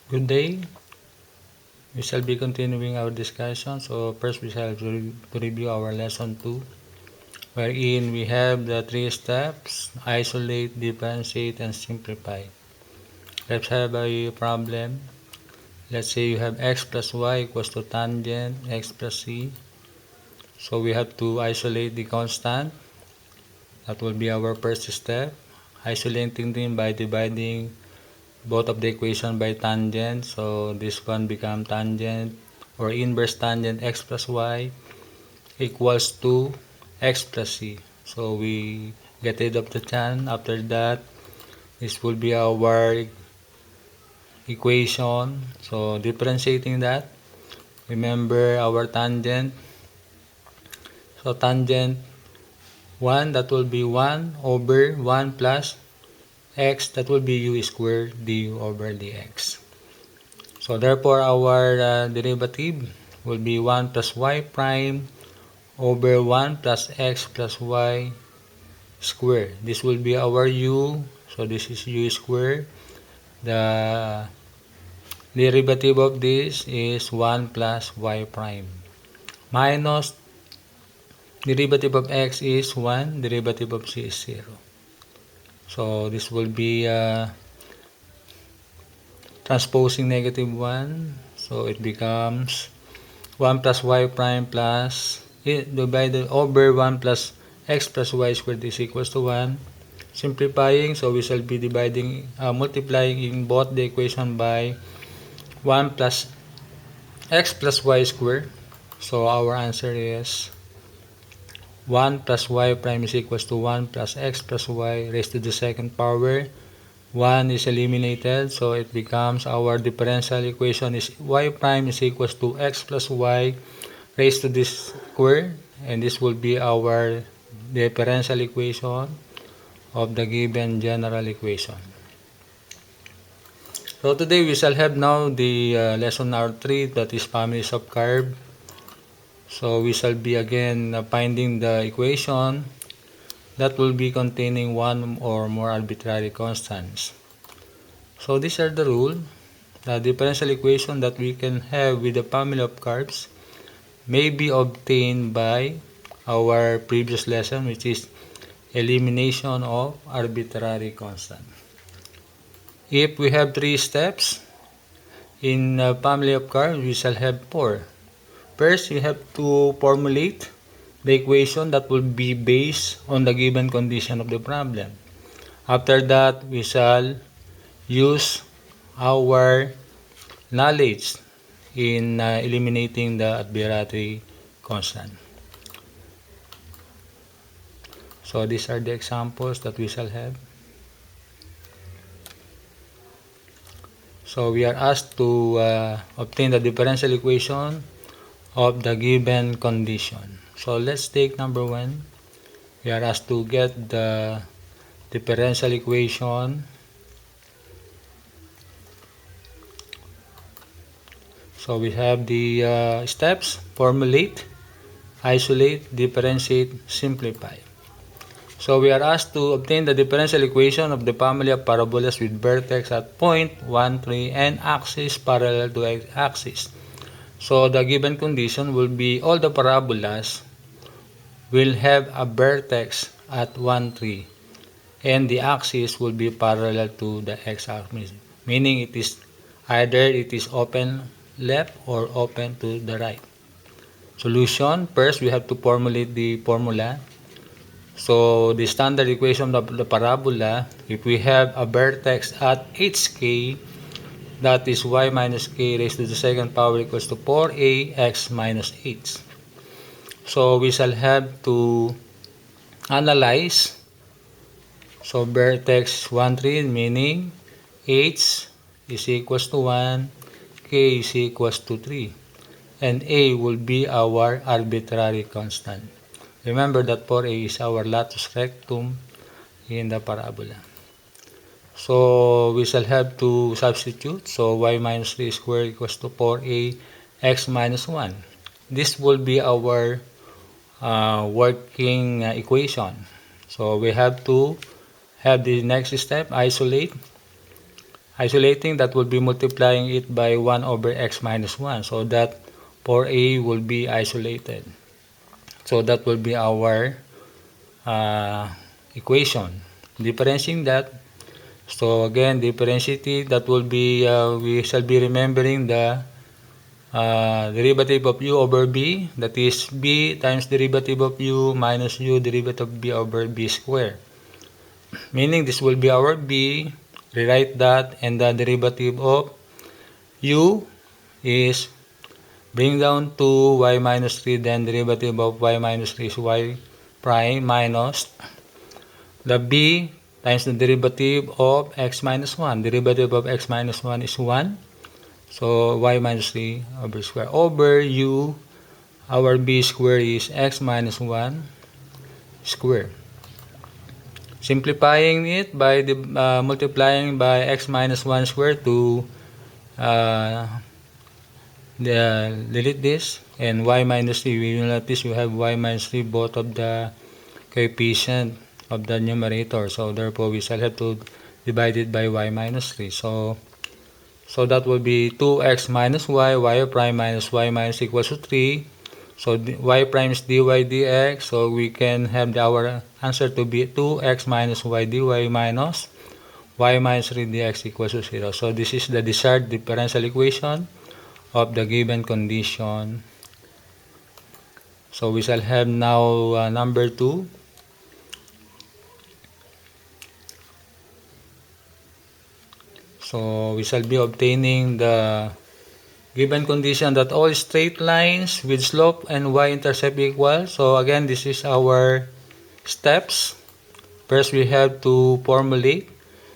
Good day. We shall be continuing our discussion. So first we shall review our lesson 2, wherein we have the 3 steps: isolate, differentiate, and simplify. Let's have a problem. Let's say you have x plus y equals to tangent x plus c. So we have to isolate the constant. That will be our first step. Isolating them by dividing both of the equation by tangent. So this one become tangent or inverse tangent x plus y equals to x plus c. So we get rid of the tan. After that, this will be our equation. So differentiating that, remember our tangent. So tangent 1, that will be 1 over 1 plus x, that will be u squared du over dx. So therefore our derivative will be 1 plus y prime over 1 plus x plus y squared. This will be our u. So this is u squared. The derivative of this is 1 plus y prime. Minus derivative of x is 1. Derivative of c is 0. So this will be transposing negative 1. So it becomes 1 plus y prime plus divided over 1 plus x plus y squared is equals to 1. Simplifying, so we shall be multiplying in both the equation by 1 plus x plus y squared. So our answer is 1 plus y prime is equals to 1 plus x plus y raised to the second power. 1 is eliminated, so it becomes our differential equation is y prime is equals to x plus y raised to this square, and this will be our differential equation of the given general equation. So today we shall have now the lesson number 3, that is families of curve. So we shall be again finding the equation that will be containing one or more arbitrary constants. So these are the rules. The differential equation that we can have with the family of curves may be obtained by our previous lesson, which is elimination of arbitrary constant. If we have 3 steps in a family of curves, we shall have 4. First, we have to formulate the equation that will be based on the given condition of the problem. After that, we shall use our knowledge in eliminating the arbitrary constant. So these are the examples that we shall have. So we are asked to obtain the differential equation of the given condition. So let's take number 1. We are asked to get the differential equation. So we have the steps: formulate, isolate, differentiate, simplify. So we are asked to obtain the differential equation of the family of parabolas with vertex at point 1, 3 and axis parallel to x-axis. So the given condition will be all the parabolas will have a vertex at 1, 3 and the axis will be parallel to the x-axis, meaning it is either open left or open to the right. Solution: first we have to formulate the formula. So the standard equation of the parabola, if we have a vertex at hk, that is y minus k raised to the second power equals to 4ax minus h. So we shall have to analyze. So vertex 1, 3, meaning h is equals to 1, k is equals to 3, and a will be our arbitrary constant. Remember that 4a is our latus rectum in the parabola. So we shall have to substitute. So y minus 3 squared equals to 4a x minus 1. This will be our working equation. So we have to have the next step: isolate. isolating, that will be multiplying it by 1 over x minus 1. So that 4a will be isolated. So that will be our equation. Differentiating that. So again, differentiating, that will be, we shall be remembering the derivative of u over b, that is b times derivative of u minus u derivative of b over b square. Meaning this will be our b, rewrite that, and the derivative of u is bring down to y minus 3, then derivative of y minus 3 is y prime minus the b times the derivative of x minus 1. Derivative of x minus 1 is 1. So y minus 3 over square over u, our b square is x minus 1 square. Simplifying it by the multiplying by x minus 1 square to delete this, and y minus 3, we will notice we have y minus 3 both of the coefficient of the numerator, so therefore we shall have to divide it by y minus 3. So that will be 2x minus y, y prime minus y minus equals to 3. So y prime is dy dx, so we can have our answer to be 2x minus y dy minus y minus 3 dx equals to 0. So this is the desired differential equation of the given condition. So we shall have now number 2. So we shall be obtaining the given condition that all straight lines with slope and y-intercept equal. So again, this is our steps. First, we have to formulate.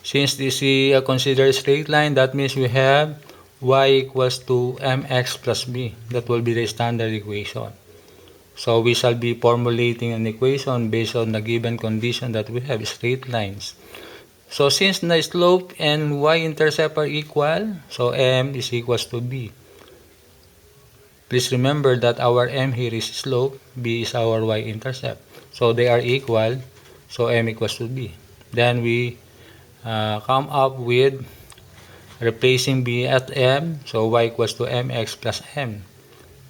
Since this is considered straight line, that means we have y equals to mx plus b. That will be the standard equation. So we shall be formulating an equation based on the given condition that we have straight lines. So since the slope and y-intercept are equal, so m is equals to b. Please remember that our m here is slope, b is our y-intercept. So they are equal, so m equals to b. Then we come up with replacing b at m, so y equals to mx plus m,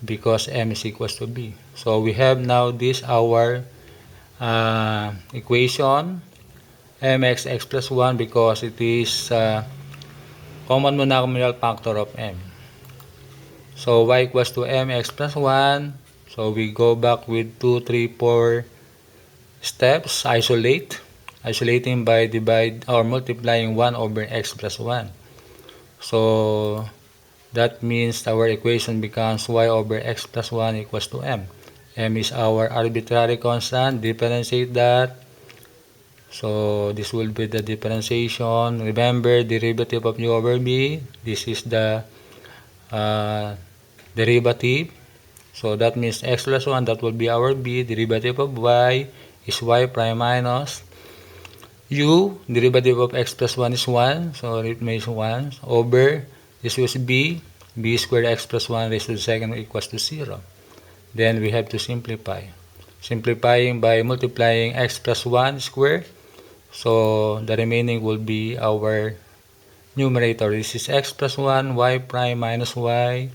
because m is equals to b. So we have now this our equation, mx x plus 1, because it is common monomial factor of m. So y equals to mx plus 1. So we go back with 2, 3, 4 steps. Isolating by divide or multiplying 1 over x plus 1. So that means our equation becomes y over x plus 1 equals to m. M is our arbitrary constant. Differentiate that. So this will be the differentiation. Remember, derivative of u over b. This is the derivative. So that means x plus 1, that will be our b. Derivative of y is y prime minus u. Derivative of x plus 1 is 1. So it makes 1 over, this was b. b squared x plus 1 raised to the second equals to 0. Then we have to simplify. Simplifying by multiplying x plus 1 square. So the remaining will be our numerator. This is x plus 1, y prime minus y.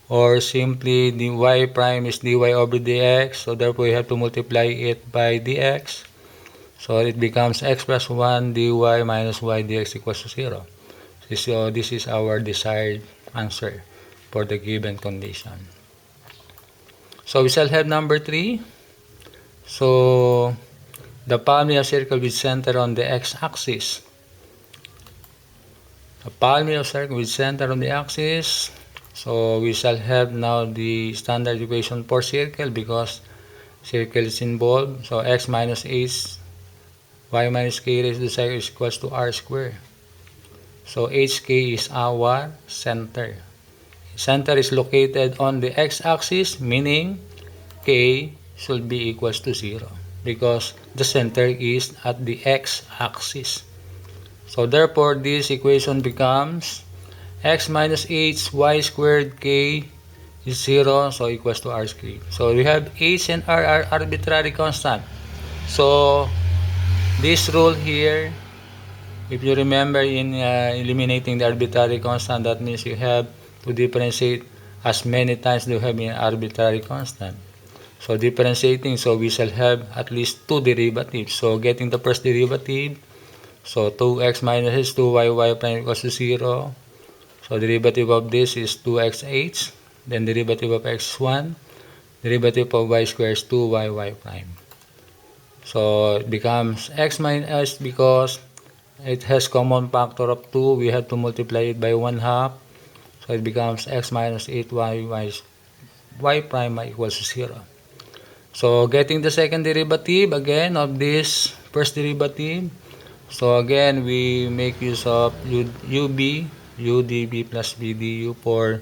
Or simply the y prime is dy over dx. So therefore we have to multiply it by dx. So it becomes x plus 1 dy minus y dx equals to 0. So this is our desired answer for the given condition. So we shall have number 3. So the palm of circle with center on the x-axis. A palm of circle with center on the axis. So we shall have now the standard equation for circle, because circle is involved. So x minus h, y minus k raised to the second is equals to r squared. So hk is our center. Center is located on the x-axis, meaning k should be equals to 0, because the center is at the x-axis. So therefore this equation becomes x minus h y squared k is 0, so equals to r squared. So we have h and r are arbitrary constant. So this rule here If you remember in eliminating the arbitrary constant, that means you have to differentiate as many times do you have in arbitrary constant. So differentiating, so we shall have at least two derivatives. So getting the first derivative, so 2x minus 2y prime equals to 0. So derivative of this is 2xh. Then derivative of x is 1. Derivative of y squared is 2y prime. So it becomes x minus because it has common factor of 2. We have to multiply it by 1/2. So it becomes x minus 8y y prime equals to 0. So getting the second derivative again of this first derivative. So again we make use of udv plus bdu for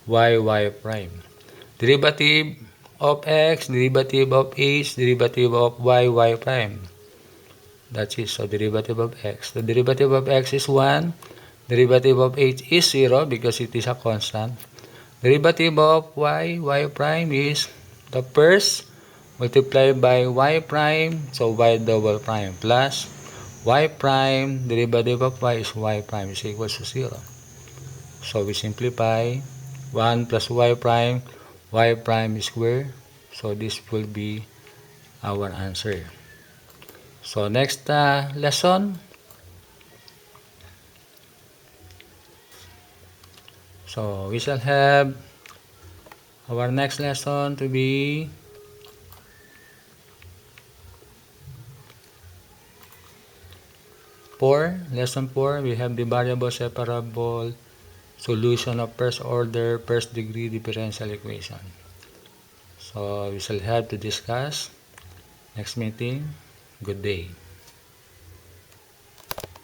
y prime. Derivative of x, derivative of h, derivative of y prime. That's it. So derivative of x. The derivative of x is 1. Derivative of h is 0 because it is a constant. Derivative of y prime is the first multiplied by y prime, so y double prime plus y prime, derivative of y is y prime is equals to 0. So we simplify 1 plus y prime is square. So this will be our answer. So next lesson. So we shall have our next lesson to be lesson 4. We have the variable separable solution of first order, first degree differential equation. So we shall have to discuss next meeting. Good day.